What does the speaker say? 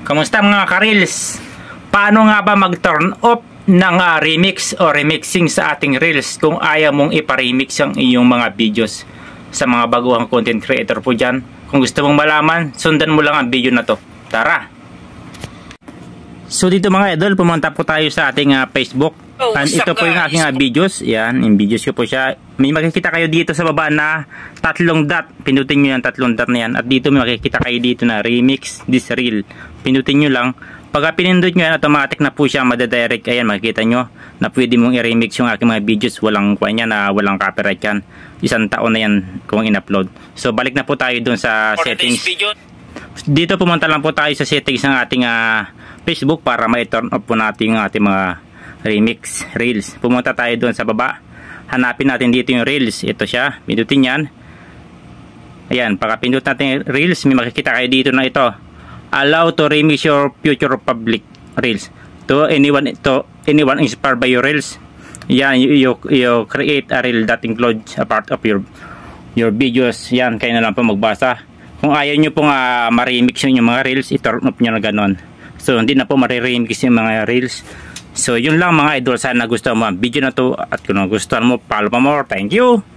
Kamusta mga ka-reels? Paano nga ba mag-turn off ng remix o remixing sa ating reels kung ayaw mong ipa-remix ang iyong mga videos sa mga baguhang content creator po dyan? Kung gusto mong malaman, sundan mo lang ang video na to. Tara! So dito mga idol, pumunta po tayo sa ating Facebook. And ito po yung aking videos. Yan, yung videos ko po siya. May makikita kayo dito sa baba na tatlong dot. Pinutin nyo yung tatlong dot na yan. At dito may makikita kayo dito na remix this reel. Pinutin nyo lang. Pagka pinindot nyo yan, automatic na po siya madadirect. Ayan, makikita nyo na pwede mong i-remix yung aking mga videos. Walang kuha niya na walang copyright yan. 1 taon na yan kung in-upload. So balik na po tayo dun sa settings. Dito pumunta lang po tayo sa settings ng ating Facebook para ma-turn off po natin yung ating mga remix reels. Pumunta tayo doon sa baba. Hanapin natin dito yung reels. Ito siya. Pindutin yan. Ayan. Pagka pindut natin yung reels, may makikita kayo dito na ito. Allow to remix your future public reels. To anyone inspired by your reels. Yan. You create a reel that includes a part of your videos. Yan. Kayo na lang po magbasa. Kung ayaw nyo pong ma-remix yung mga reels, i-turn off nyo na ganon. So, hindi na po ma-remix yung mga reels. So, yun lang mga idol. Sana gusto mo ang video na to. At kung gusto mo, follow pa more. Thank you!